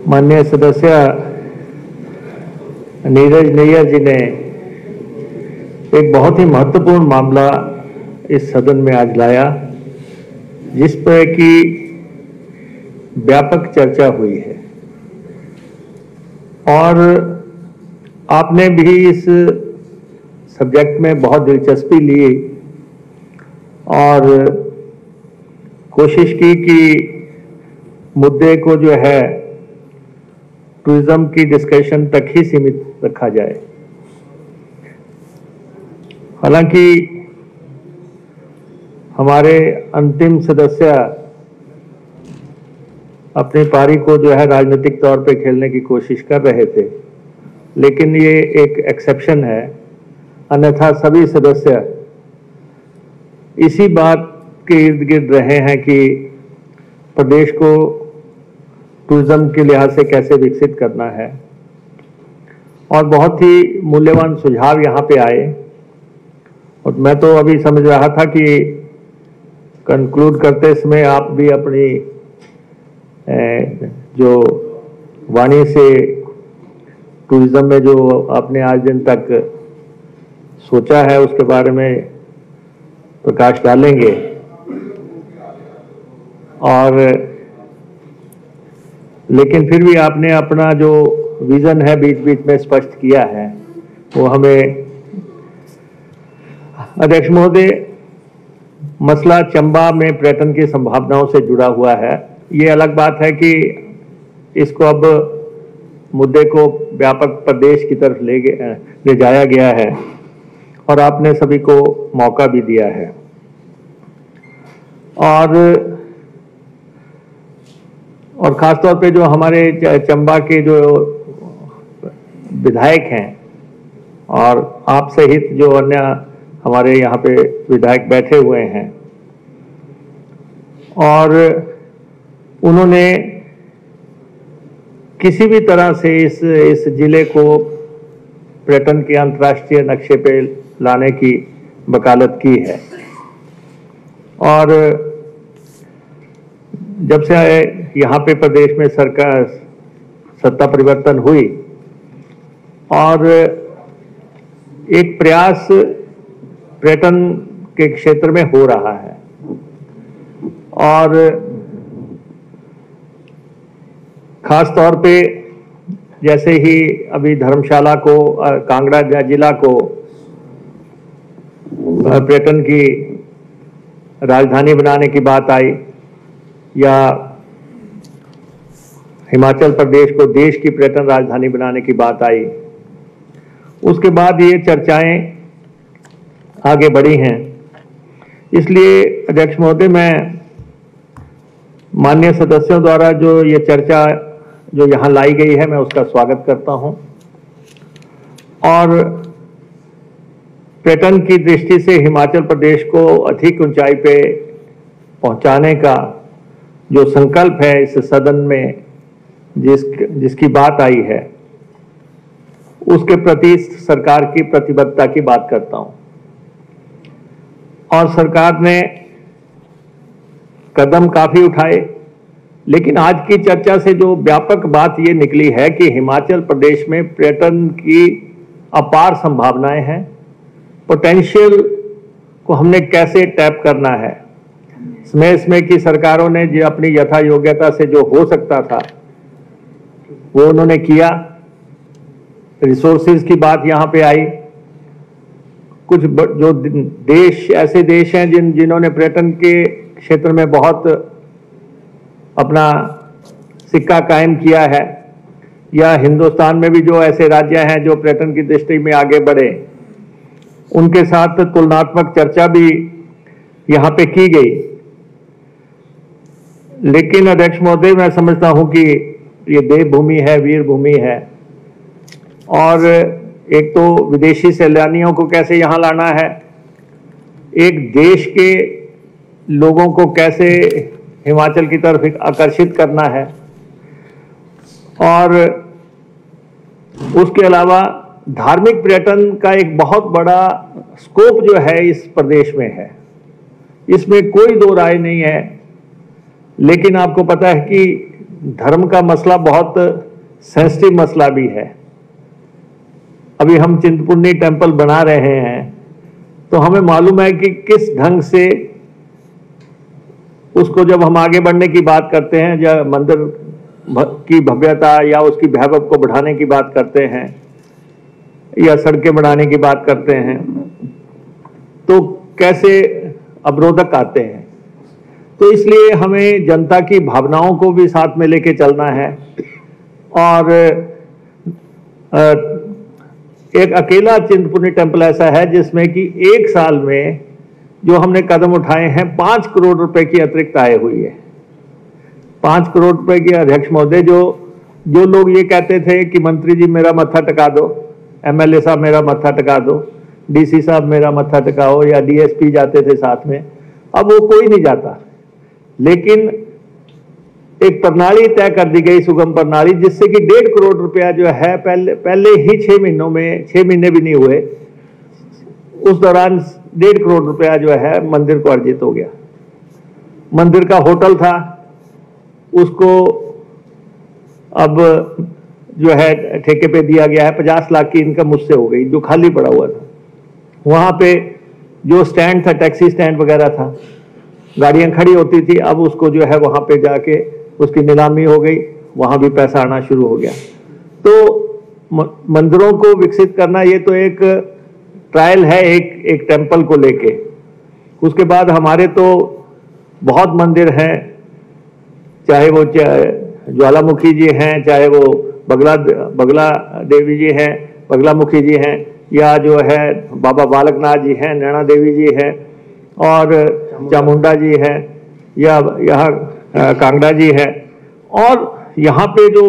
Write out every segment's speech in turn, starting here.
माननीय सदस्य नीरज नैयर जी ने एक बहुत ही महत्वपूर्ण मामला इस सदन में आज लाया, जिस पर कि व्यापक चर्चा हुई है और आपने भी इस सब्जेक्ट में बहुत दिलचस्पी ली और कोशिश की कि मुद्दे को जो है टूरिज्म की डिस्कशन तक ही सीमित रखा जाए। हालांकि हमारे अंतिम सदस्य अपनी पारी को जो है राजनीतिक तौर पे खेलने की कोशिश कर रहे थे, लेकिन ये एक एक्सेप्शन है। अन्यथा सभी सदस्य इसी बात के इर्द गिर्द रहे हैं कि प्रदेश को टूरिज्म के लिहाज से कैसे विकसित करना है और बहुत ही मूल्यवान सुझाव यहाँ पे आए। और मैं तो अभी समझ रहा था कि कंक्लूड करते समय आप भी अपनी जो वाणी से टूरिज्म में जो आपने आज दिन तक सोचा है उसके बारे में प्रकाश डालेंगे और लेकिन फिर भी आपने अपना जो विजन है बीच बीच में स्पष्ट किया है, वो हमें अध्यक्ष महोदय, मसला चंबा में पर्यटन की संभावनाओं से जुड़ा हुआ है। ये अलग बात है कि इसको अब मुद्दे को व्यापक प्रदेश की तरफ ले जाया गया है और आपने सभी को मौका भी दिया है। और खासतौर पे जो हमारे चंबा के जो विधायक हैं और आप सहित जो अन्य हमारे यहाँ पे विधायक बैठे हुए हैं, और उन्होंने किसी भी तरह से इस जिले को पर्यटन के अंतर्राष्ट्रीय नक्शे पे लाने की वकालत की है। और जब से यहाँ पे प्रदेश में सरकार सत्ता परिवर्तन हुई और एक प्रयास पर्यटन के क्षेत्र में हो रहा है और खास तौर पे जैसे ही अभी धर्मशाला को, कांगड़ा जिला को पर्यटन की राजधानी बनाने की बात आई या हिमाचल प्रदेश को देश की पर्यटन राजधानी बनाने की बात आई, उसके बाद ये चर्चाएं आगे बढ़ी हैं। इसलिए अध्यक्ष महोदय, मैं माननीय सदस्यों द्वारा जो ये चर्चा जो यहाँ लाई गई है, मैं उसका स्वागत करता हूँ और पर्यटन की दृष्टि से हिमाचल प्रदेश को अधिक ऊंचाई पे पहुँचाने का जो संकल्प है इस सदन में जिसकी बात आई है, उसके प्रति सरकार की प्रतिबद्धता की बात करता हूँ। और सरकार ने कदम काफी उठाए, लेकिन आज की चर्चा से जो व्यापक बात ये निकली है कि हिमाचल प्रदेश में पर्यटन की अपार संभावनाएं हैं। पोटेंशियल को हमने कैसे टैप करना है। समय की सरकारों ने जो अपनी यथा योग्यता से जो हो सकता था वो उन्होंने किया। रिसोर्सेज की बात यहाँ पे आई। कुछ जो देश ऐसे देश हैं जिन्होंने पर्यटन के क्षेत्र में बहुत अपना सिक्का कायम किया है, या हिंदुस्तान में भी जो ऐसे राज्य हैं जो पर्यटन की दृष्टि में आगे बढ़े, उनके साथ तुलनात्मक चर्चा भी यहाँ पे की गई। लेकिन अध्यक्ष महोदय, मैं समझता हूँ कि ये देवभूमि है, वीर भूमि है और एक तो विदेशी सैलानियों को कैसे यहाँ लाना है, एक देश के लोगों को कैसे हिमाचल की तरफ आकर्षित करना है, और उसके अलावा धार्मिक पर्यटन का एक बहुत बड़ा स्कोप जो है इस प्रदेश में है, इसमें कोई दो राय नहीं है। लेकिन आपको पता है कि धर्म का मसला बहुत सेंसिटिव मसला भी है। अभी हम चिंतपूर्णी टेम्पल बना रहे हैं, तो हमें मालूम है कि किस ढंग से उसको जब हम आगे बढ़ने की बात करते हैं, या मंदिर की भव्यता या उसकी वैभव को बढ़ाने की बात करते हैं, या सड़कें बनाने की बात करते हैं, तो कैसे अवरोधक आते हैं। तो इसलिए हमें जनता की भावनाओं को भी साथ में लेके चलना है। और एक अकेला चिंतपूर्णी टेम्पल ऐसा है जिसमें कि एक साल में जो हमने कदम उठाए हैं 5 करोड़ रुपए की अतिरिक्त आय हुई है। 5 करोड़ रुपए की अध्यक्ष महोदय, जो लोग ये कहते थे कि मंत्री जी मेरा मत्था टिका दो, एमएलए साहब मेरा मत्था टिका दो, डीसी साहब मेरा मत्था टिकाओ, या डीएसपी जाते थे साथ में, अब वो कोई नहीं जाता। लेकिन एक प्रणाली तय कर दी गई, सुगम प्रणाली, जिससे कि 1.5 करोड़ रुपया जो है पहले ही 6 महीनों में, 6 महीने भी नहीं हुए उस दौरान 1.5 करोड़ रुपया जो है मंदिर को अर्जित हो गया। मंदिर का होटल था, उसको अब जो है ठेके पे दिया गया है। 50 लाख की इनकम मुझसे हो गई, जो खाली पड़ा हुआ था। वहां पे जो स्टैंड था, टैक्सी स्टैंड वगैरह था, गाड़ियां खड़ी होती थी, अब उसको जो है वहां पे जाके उसकी नीलामी हो गई, वहां भी पैसा आना शुरू हो गया। तो मंदिरों को विकसित करना ये तो एक ट्रायल है, एक टेम्पल को लेके। उसके बाद हमारे तो बहुत मंदिर हैं, चाहे वो ज्वालामुखी जी हैं, चाहे वो बगला देवी जी हैं, बगलामुखी जी हैं, या जो है बाबा बालकनाथ जी हैं, नैना देवी जी हैं, और चामुंडा जी हैं, या यहाँ कांगड़ा जी है। और यहाँ पे जो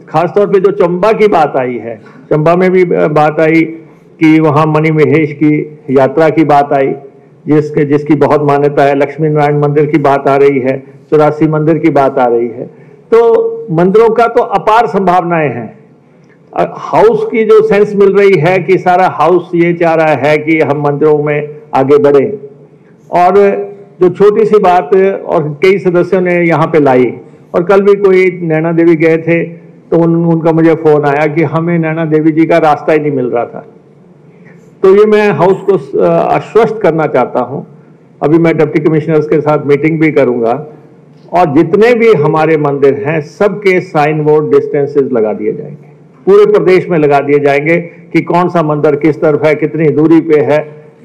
खासतौर पे जो चंबा की बात आई है, चंबा में भी बात आई कि वहाँ मणि महेश की यात्रा की बात आई, जिसकी बहुत मान्यता है। लक्ष्मी नारायण मंदिर की बात आ रही है, 84 मंदिर की बात आ रही है। तो मंदिरों का तो अपार संभावनाएं हैं। हाउस की जो सेंस मिल रही है कि सारा हाउस ये चाह रहा है कि हम मंदिरों में आगे बढ़े। और जो छोटी सी बात और कई सदस्यों ने यहाँ पे लाई, और कल भी कोई नैना देवी गए थे तो उनका मुझे फोन आया कि हमें नैना देवी जी का रास्ता ही नहीं मिल रहा था। तो ये मैं हाउस को आश्वस्त करना चाहता हूँ। अभी मैं डिप्टी कमिश्नर्स के साथ मीटिंग भी करूँगा, और जितने भी हमारे मंदिर हैं सबके साइन बोर्ड डिस्टेंसेस लगा दिए जाएंगे, पूरे प्रदेश में लगा दिए जाएंगे कि कौन सा मंदिर किस तरफ है, कितनी दूरी पे है,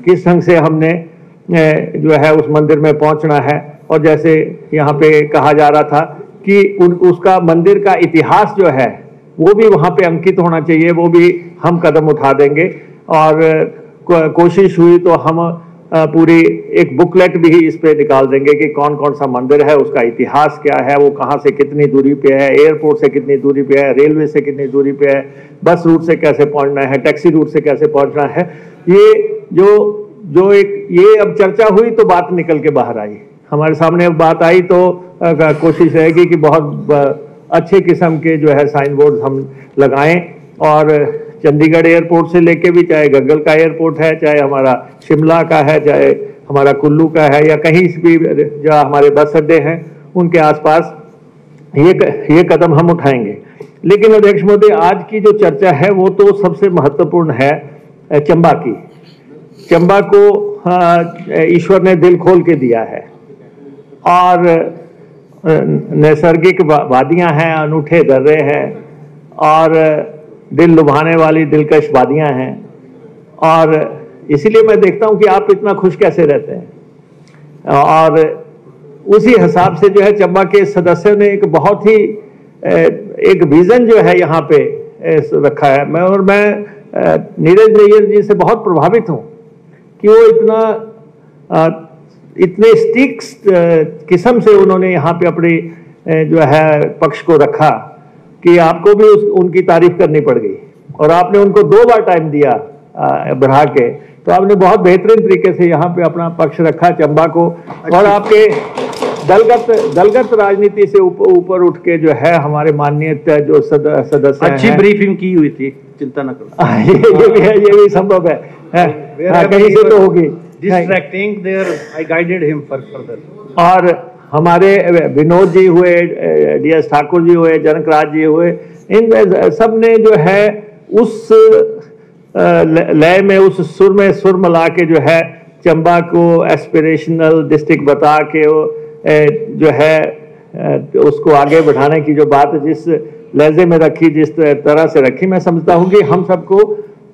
किस ढंग से हमने जो है उस मंदिर में पहुंचना है। और जैसे यहाँ पे कहा जा रहा था कि उसका मंदिर का इतिहास जो है वो भी वहाँ पे अंकित होना चाहिए, वो भी हम कदम उठा देंगे। और कोशिश हुई तो हम पूरी एक बुकलेट भी इस पे निकाल देंगे कि कौन कौन सा मंदिर है, उसका इतिहास क्या है, वो कहाँ से कितनी दूरी पे है, एयरपोर्ट से कितनी दूरी पे है, रेलवे से कितनी दूरी पे है, बस रूट से कैसे पहुँचना है, टैक्सी रूट से कैसे पहुँचना है। ये जो एक ये अब चर्चा हुई तो बात निकल के बाहर आई, हमारे सामने अब बात आई, तो कोशिश रहेगी कि बहुत अच्छे किस्म के जो है साइन बोर्ड हम लगाएं। और चंडीगढ़ एयरपोर्ट से लेके भी, चाहे गग्गल का एयरपोर्ट है, चाहे हमारा शिमला का है, चाहे हमारा कुल्लू का है, या कहीं भी जो हमारे बस अड्डे हैं उनके आसपास ये कदम हम उठाएंगे। लेकिन अध्यक्ष महोदय, आज की जो चर्चा है वो तो सबसे महत्वपूर्ण है चंबा की। चंबा को ईश्वर ने दिल खोल के दिया है, और नैसर्गिक वादियां हैं, अनूठे दर्रे हैं, और दिल लुभाने वाली दिलकश वादियां हैं। और इसीलिए मैं देखता हूं कि आप इतना खुश कैसे रहते हैं। और उसी हिसाब से जो है चंबा के सदस्यों ने एक बहुत ही एक विजन जो है यहाँ पे रखा है। मैं नीरज नैयर जी से बहुत प्रभावित हूँ कि वो इतने स्टिक्स किस्म से उन्होंने यहाँ पे अपने जो है पक्ष को रखा कि आपको भी उनकी तारीफ करनी पड़ गई। और आपने उनको 2 बार टाइम दिया बढ़ा के, तो आपने बहुत बेहतरीन तरीके से यहाँ पे अपना पक्ष रखा चंबा को। और आपके दलगत राजनीति से ऊपर उठ के जो है हमारे माननीय जो सदस्य अच्छी ब्रीफिंग की हुई थी, चिंता न करो। ये भी संभव है, कहीं से तो होगी। Distracting there, I guided him further. और हमारे विनोद जी हुए, DS ठाकुर जी हुए, जनक राज जी हुए, इन सब ने जो है उस लय में, उस सुर में सुर मिला के जो है चंबा को एस्पिरेशनल डिस्ट्रिक्ट बता के जो है उसको आगे बढ़ाने की जो बात जिस लहजे में रखी, जिस तरह से रखी, मैं समझता हूँ कि हम सबको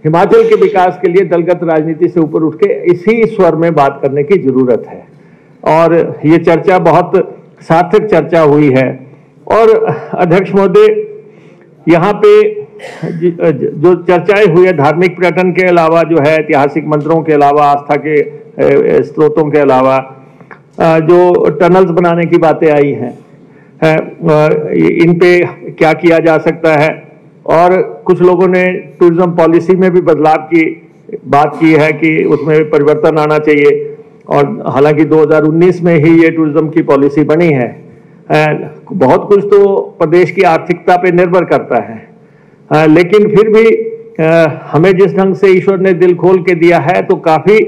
हिमाचल के विकास के लिए दलगत राजनीति से ऊपर उठ के इसी स्वर में बात करने की जरूरत है। और ये चर्चा बहुत सार्थक चर्चा हुई है। और अध्यक्ष महोदय, यहाँ पे जो चर्चाएं हुई है धार्मिक पर्यटन के अलावा, जो है ऐतिहासिक मंदिरों के अलावा, आस्था के स्रोतों के अलावा, जो टनल्स बनाने की बातें आई हैं, इन पे क्या किया जा सकता है, और कुछ लोगों ने टूरिज्म पॉलिसी में भी बदलाव की बात की है कि उसमें परिवर्तन आना चाहिए। और हालांकि 2019 में ही ये टूरिज्म की पॉलिसी बनी है। बहुत कुछ तो प्रदेश की आर्थिकता पे निर्भर करता है, लेकिन फिर भी हमें जिस ढंग से ईश्वर ने दिल खोल के दिया है तो काफ़ी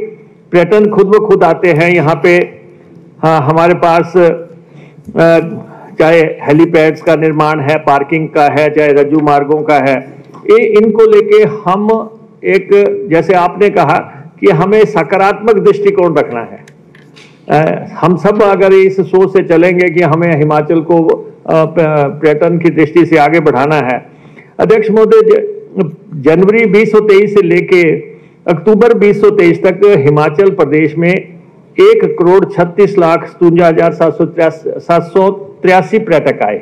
पर्यटन खुद ब खुद आते हैं यहाँ पे। हमारे पास चाहे हेलीपैड्स का निर्माण है, पार्किंग का है, चाहे रज्जू मार्गों का है, ये इनको लेके हम एक, जैसे आपने कहा कि हमें सकारात्मक दृष्टिकोण रखना है। हम सब अगर इस सोच से चलेंगे कि हमें हिमाचल को पर्यटन की दृष्टि से आगे बढ़ाना है। अध्यक्ष महोदय, जनवरी 2023 से लेके अक्टूबर 2023 तक हिमाचल प्रदेश में 1,36,57,783 पर्यटक आए।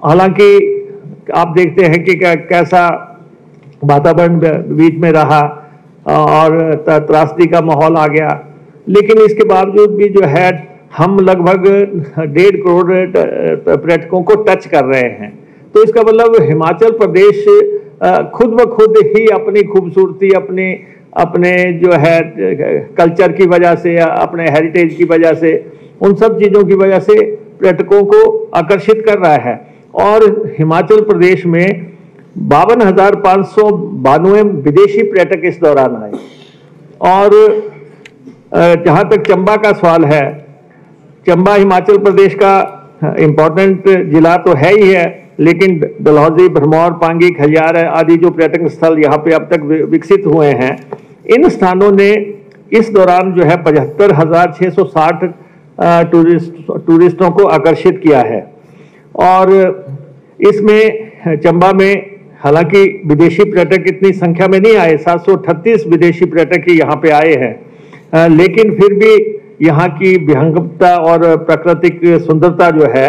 हालांकि आप देखते हैं कि कैसा वातावरण बीच में रहा और त्रासदी का माहौल आ गया, लेकिन इसके बावजूद भी जो है हम लगभग 1.5 करोड़ पर्यटकों को टच कर रहे हैं। तो इसका मतलब हिमाचल प्रदेश खुद ब खुद ही अपनी खूबसूरती, अपने जो है कल्चर की वजह से, अपने हेरिटेज की वजह से, उन सब चीज़ों की वजह से पर्यटकों को आकर्षित कर रहा है। और हिमाचल प्रदेश में 52,592 विदेशी पर्यटक इस दौरान आए। और जहाँ तक चंबा का सवाल है, चंबा हिमाचल प्रदेश का इम्पोर्टेंट जिला तो है ही है, लेकिन डलहौजी, भरमौर, पांगी, खजियार आदि जो पर्यटन स्थल यहाँ पे अब तक विकसित हुए हैं, इन स्थानों ने इस दौरान जो है 75,660 टूरिस्टों को आकर्षित किया है। और इसमें चंबा में हालांकि विदेशी पर्यटक इतनी संख्या में नहीं आए, 738 विदेशी पर्यटक ही यहाँ पे आए हैं, लेकिन फिर भी यहाँ की विहंगमता और प्राकृतिक सुंदरता जो है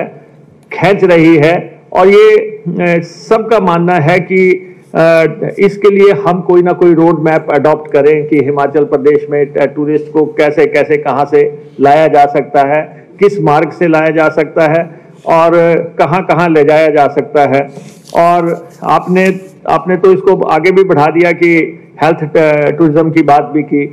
खींच रही है। और ये सबका मानना है कि इसके लिए हम कोई ना कोई रोड मैप अडॉप्ट करें कि हिमाचल प्रदेश में टूरिस्ट को कैसे कैसे कहाँ से लाया जा सकता है, किस मार्ग से लाया जा सकता है और कहाँ कहाँ ले जाया जा सकता है। और आपने तो इसको आगे भी बढ़ा दिया कि हेल्थ टूरिज्म की बात भी की,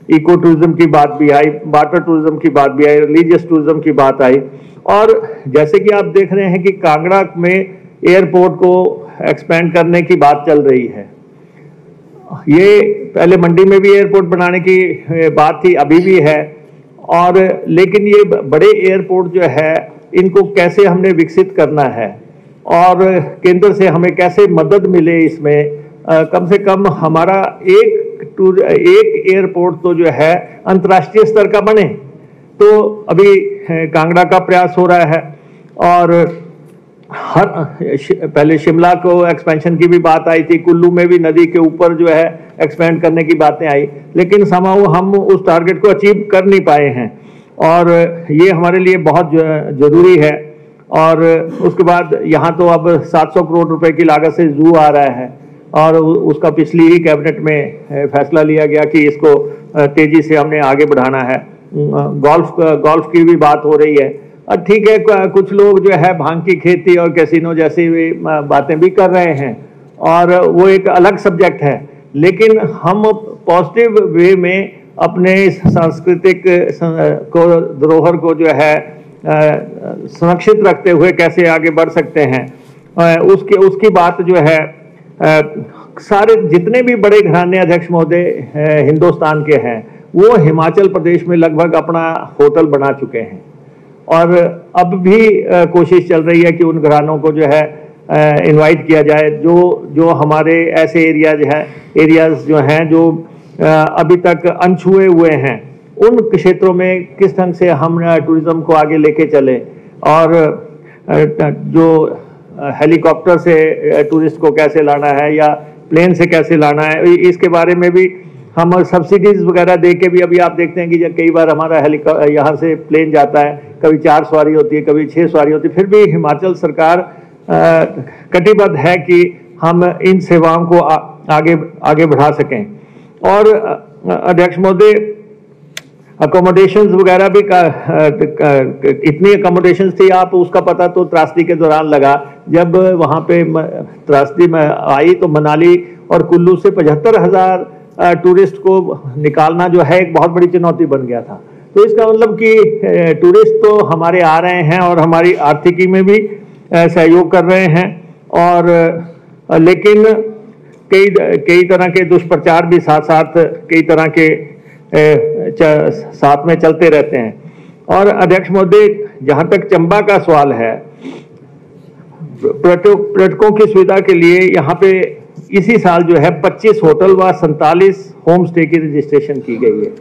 इको टूरिज्म की बात भी आई, वाटर टूरिज्म की बात भी आई, रिलीजियस टूरिज्म की बात आई। और जैसे कि आप देख रहे हैं कि कांगड़ा में एयरपोर्ट को एक्सपेंड करने की बात चल रही है। ये पहले मंडी में भी एयरपोर्ट बनाने की बात थी, अभी भी है। और लेकिन ये बड़े एयरपोर्ट जो है इनको कैसे हमने विकसित करना है और केंद्र से हमें कैसे मदद मिले इसमें, कम से कम हमारा एक एयरपोर्ट तो जो है अंतर्राष्ट्रीय स्तर का बने। तो अभी कांगड़ा का प्रयास हो रहा है और पहले शिमला को एक्सपेंशन की भी बात आई थी, कुल्लू में भी नदी के ऊपर जो है एक्सपेंड करने की बातें आई, लेकिन समाउ हम उस टारगेट को अचीव कर नहीं पाए हैं और ये हमारे लिए बहुत जरूरी है। और उसके बाद यहाँ तो अब 700 करोड़ रुपए की लागत से जू आ रहा है और उसका पिछली ही कैबिनेट में फैसला लिया गया कि इसको तेजी से हमने आगे बढ़ाना है। गोल्फ की भी बात हो रही है। ठीक है, कुछ लोग जो है भांग की खेती और कैसीनो जैसी भी बातें भी कर रहे हैं और वो एक अलग सब्जेक्ट है, लेकिन हम पॉजिटिव वे में अपने सांस्कृतिक धरोहर को जो है सुरक्षित रखते हुए कैसे आगे बढ़ सकते हैं, उसकी बात जो है सारे जितने भी बड़े घराने अध्यक्ष महोदय हिंदुस्तान के हैं वो हिमाचल प्रदेश में लगभग अपना होटल बना चुके हैं और अब भी कोशिश चल रही है कि उन घरानों को जो है इनवाइट किया जाए जो हमारे ऐसे एरियाज जो हैं जो अभी तक अनछुए हुए हैं, उन क्षेत्रों में किस ढंग से हम टूरिज्म को आगे लेके चलें, और जो हेलीकॉप्टर से टूरिस्ट को कैसे लाना है या प्लेन से कैसे लाना है, इसके बारे में भी हम सब्सिडीज वगैरह दे के भी, अभी आप देखते हैं कि जब कई बार हमारा यहाँ से प्लेन जाता है, कभी 4 सवारी होती है, कभी 6 सवारी होती है, फिर भी हिमाचल सरकार कटिबद्ध है कि हम इन सेवाओं को आगे बढ़ा सकें। और अध्यक्ष महोदय, अकोमोडेशंस वगैरह भी इतनी अकोमोडेशंस थी, आप उसका पता तो त्रासदी के दौरान लगा, जब वहाँ पे त्रासदी में आई तो मनाली और कुल्लू से 75,000 टूरिस्ट को निकालना जो है एक बहुत बड़ी चुनौती बन गया था। तो इसका मतलब कि टूरिस्ट तो हमारे आ रहे हैं और हमारी आर्थिकी में भी सहयोग कर रहे हैं, और लेकिन कई तरह के दुष्प्रचार भी साथ साथ कई तरह के साथ में चलते रहते हैं। और अध्यक्ष महोदय, जहां तक चंबा का सवाल है, पर्यटकों की सुविधा के लिए यहाँ पे इसी साल जो है 25 होटल व 47 होम स्टे की रजिस्ट्रेशन की गई है,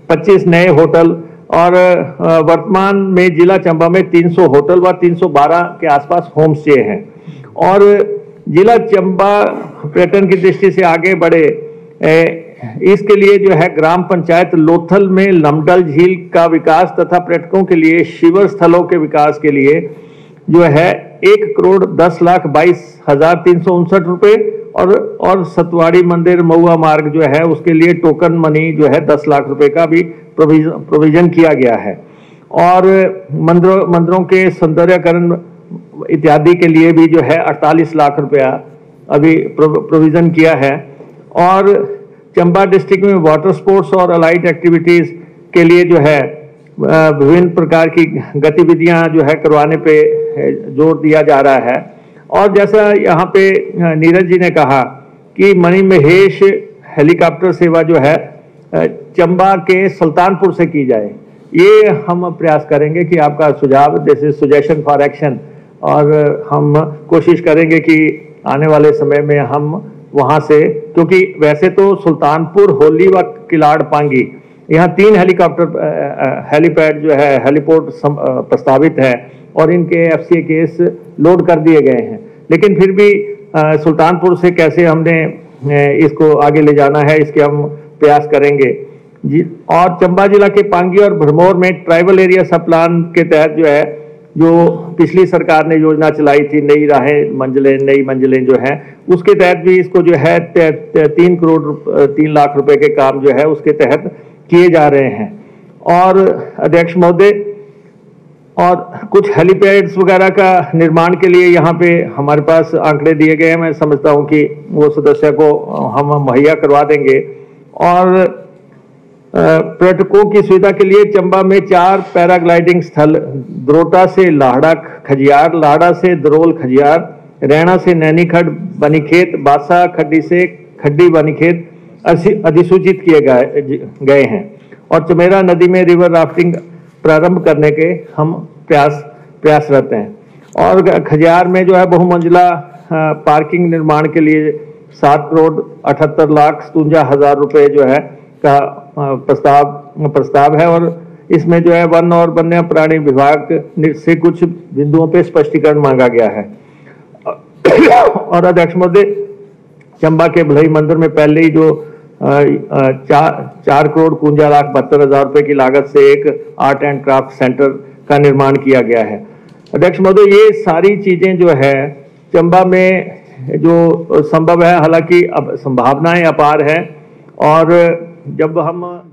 25 नए होटल, और वर्तमान में जिला चंबा में 300 होटल व 312 के आसपास होम स्टे हैं। और जिला चंबा पर्यटन की दृष्टि से आगे बढ़े, इसके लिए जो है ग्राम पंचायत लोथल में लमडल झील का विकास तथा पर्यटकों के लिए शिविर स्थलों के विकास के लिए जो है 1,10,22,359 रुपए, और सतवाड़ी मंदिर महुआ मार्ग जो है उसके लिए टोकन मनी जो है 10 लाख रुपए का भी प्रोविजन किया गया है। और मंदिरों के सौंदर्यकरण इत्यादि के लिए भी जो है 48 लाख रुपया अभी प्रोविजन किया है। और चंबा डिस्ट्रिक्ट में वाटर स्पोर्ट्स और अलाइड एक्टिविटीज के लिए जो है विभिन्न प्रकार की गतिविधियां जो है करवाने पे जोर दिया जा रहा है। और जैसा यहाँ पे नीरज जी ने कहा कि मणिमहेश हेलीकॉप्टर सेवा जो है चंबा के सुल्तानपुर से की जाए, ये हम प्रयास करेंगे कि आपका सुझाव, जैसे सजेशन फॉर एक्शन, और हम कोशिश करेंगे कि आने वाले समय में हम वहाँ से, क्योंकि वैसे तो सुल्तानपुर, होली व किलाड़ पांगी, यहाँ 3 हेलीपैड जो है हेलीपोर्ट प्रस्तावित है और इनके FCA केस लोड कर दिए गए हैं, लेकिन फिर भी सुल्तानपुर से कैसे हमने इसको आगे ले जाना है, इसके हम प्रयास करेंगे जी। और चंबा जिला के पांगी और भरमौर में ट्राइबल एरिया सब प्लान के तहत जो है, जो पिछली सरकार ने योजना चलाई थी, नई मंजिलें जो है, उसके तहत भी इसको जो है 3 लाख रुपए के काम जो है उसके तहत किए जा रहे हैं। और अध्यक्ष महोदय, और कुछ हेलीपैड्स वगैरह का निर्माण के लिए यहाँ पे हमारे पास आंकड़े दिए गए हैं, मैं समझता हूँ कि वो सदस्य को हम मुहैया करवा देंगे। और पर्यटकों की सुविधा के लिए चंबा में 4 पैराग्लाइडिंग स्थल, द्रोटा से लाहड़ा खजियार, लाहड़ा से दरोल खजियार, रैना से नैनीखड्ड बनीखेत, बासा खड्डी से खड्डी बनीखेत अधिसूचित किए गए हैं। और चमेरा नदी में रिवर राफ्टिंग प्रारंभ करने के हम प्रयासरत हैं। और खजियार में जो है बहुमंजिला पार्किंग निर्माण के लिए 7,78,57,000 रुपए जो है का प्रस्ताव है। और इसमें जो है वन और वन्य प्राणी विभाग से कुछ बिंदुओं पे स्पष्टीकरण मांगा गया है। और अध्यक्ष महोदय, चंबा के भलई मंदिर में पहले ही जो 4,52,72,000 रुपए की लागत से एक आर्ट एंड क्राफ्ट सेंटर का निर्माण किया गया है। अध्यक्ष महोदय, ये सारी चीजें जो है चंबा में जो संभव है, हालांकि अब संभावनाएं अपार हैं, और जब हम